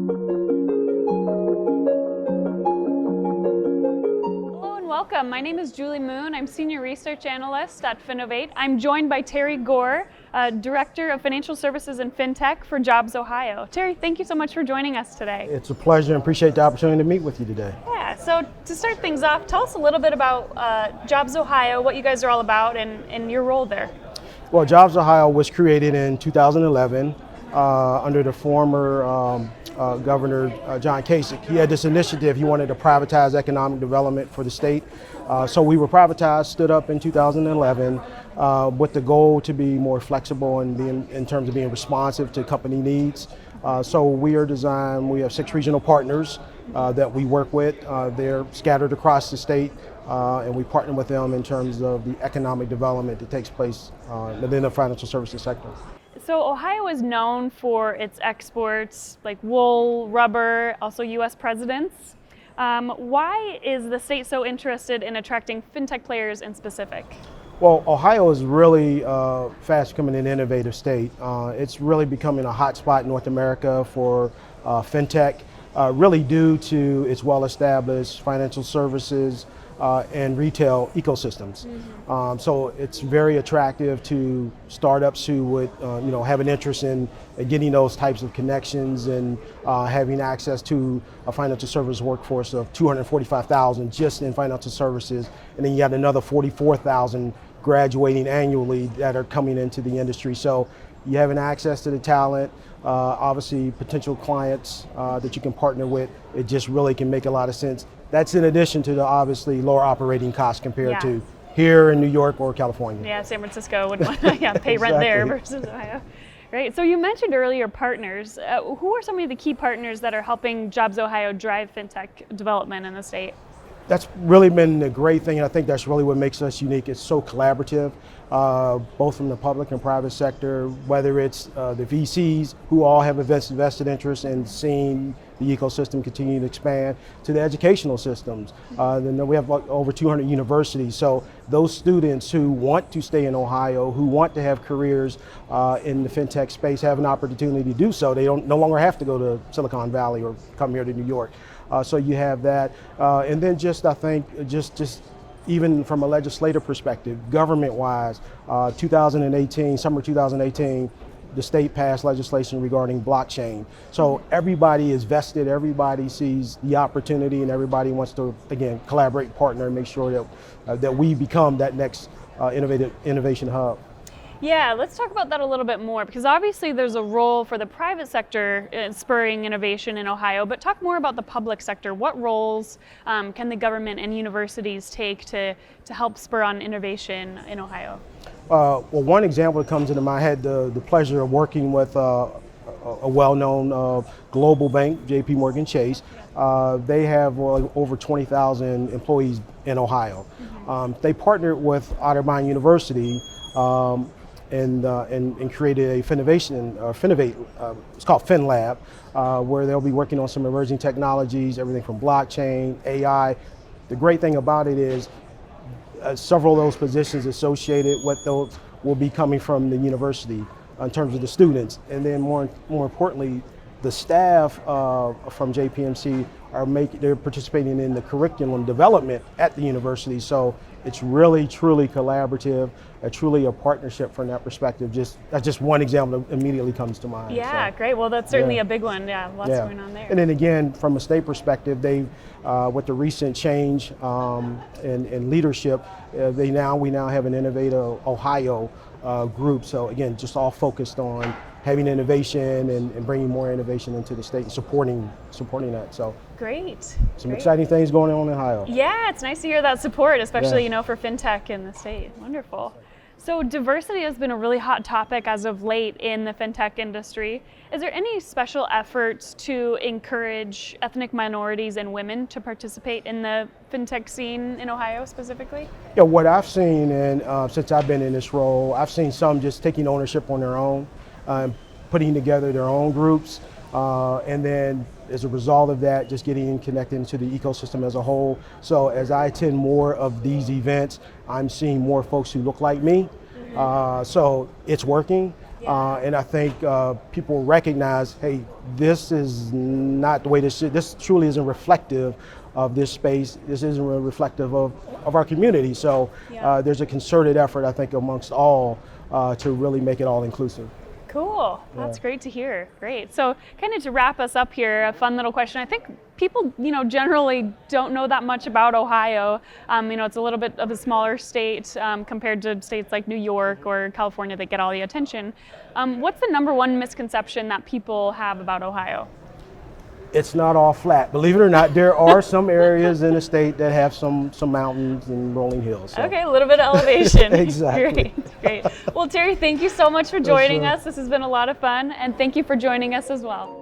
Hello and welcome. My name is Julie Moon. I'm Senior Research Analyst at Finovate. I'm joined by Terry Gore, Director of Financial Services and Fintech for JobsOhio. Terry, thank you so much for joining us today. It's a pleasure and appreciate the opportunity to meet with you today. Yeah, so to start things off, tell us a little bit about JobsOhio, what you guys are all about, and your role there. Well, JobsOhio was created in 2011 under the former Governor John Kasich. He had this initiative. He wanted to privatize economic development for the state. So we were privatized, stood up in 2011 with the goal to be more flexible and in terms of being responsive to company needs. So we have 6 regional partners that we work with. They're scattered across the state, and we partner with them in terms of the economic development that takes place within the financial services sector. So Ohio is known for its exports like wool, rubber, also U.S. presidents. Why is the state so interested in attracting fintech players in specific? Well, Ohio is really fast becoming an innovative state. It's really becoming a hot spot in North America for fintech, really due to its well-established financial services and retail ecosystems. So it's very attractive to startups who would have an interest in getting those types of connections and having access to a financial service workforce of 245,000 just in financial services, and then you have another 44,000 graduating annually that are coming into the industry. So you having access to the talent, obviously potential clients that you can partner with, it just really can make a lot of sense. That's in addition to the obviously lower operating costs compared to here in New York or California. Yeah, San Francisco would want to pay rent there versus Ohio. Right, so you mentioned earlier partners. Who are some of the key partners that are helping JobsOhio drive fintech development in the state? That's really been the great thing, and I think that's really what makes us unique. It's so collaborative, both from the public and private sector, whether it's the VCs who all have vested interest in seeing the ecosystem continue to expand, to the educational systems. Then we have over 200 universities, so those students who want to stay in Ohio, who want to have careers in the fintech space, have an opportunity to do so. They no longer have to go to Silicon Valley or come here to New York. So you have that, and then I think even from a legislative perspective, government-wise, summer 2018, the state passed legislation regarding blockchain. So everybody is vested, everybody sees the opportunity, and everybody wants to, again, collaborate, partner, and make sure that we become that next innovation hub. Yeah, let's talk about that a little bit more, because obviously there's a role for the private sector in spurring innovation in Ohio, but talk more about the public sector. What roles can the government and universities take to help spur on innovation in Ohio? Well, one example that comes into my head, the pleasure of working with a well-known global bank, JP Chase. They have over 20,000 employees in Ohio. They partnered with Otterbein University and created a Finovate, it's called FinLab, where they'll be working on some emerging technologies, everything from blockchain, AI. The great thing about it is several of those positions associated with those will be coming from the university in terms of the students. And then more importantly, the staff from JPMC they're participating in the curriculum development at the university. So it's really, truly collaborative, truly a partnership from that perspective. That's just one example that immediately comes to mind. Yeah, so, great. Well, that's certainly a big one. Yeah, lots going on there. And then again, from a state perspective, with the recent change in leadership, we now have an Innovative Ohio group. So again, just all focused on having innovation and bringing more innovation into the state and supporting that. So great. Some exciting things going on in Ohio. Yeah, it's nice to hear that support, especially for fintech in the state. Wonderful. So diversity has been a really hot topic as of late in the fintech industry. Is there any special efforts to encourage ethnic minorities and women to participate in the fintech scene in Ohio specifically? Yeah, what I've seen, and since I've been in this role, I've seen some just taking ownership on their own, putting together their own groups, and then as a result of that, just getting connected into the ecosystem as a whole. So as I attend more of these events, I'm seeing more folks who look like me. So it's working. And I think people recognize, hey, this is not the way this truly isn't reflective of this space. This isn't really reflective of our community. So there's a concerted effort, I think, amongst all to really make it all inclusive. Cool. That's great to hear. Great. So kind of to wrap us up here, a fun little question. I think people, generally don't know that much about Ohio. It's a little bit of a smaller state compared to states like New York or California that get all the attention. What's the number one misconception that people have about Ohio? It's not all flat. Believe it or not, there are some areas in the state that have some mountains and rolling hills. So. Okay, a little bit of elevation. Exactly. Great. Well, Terry, thank you so much for joining us. This has been a lot of fun, and thank you for joining us as well.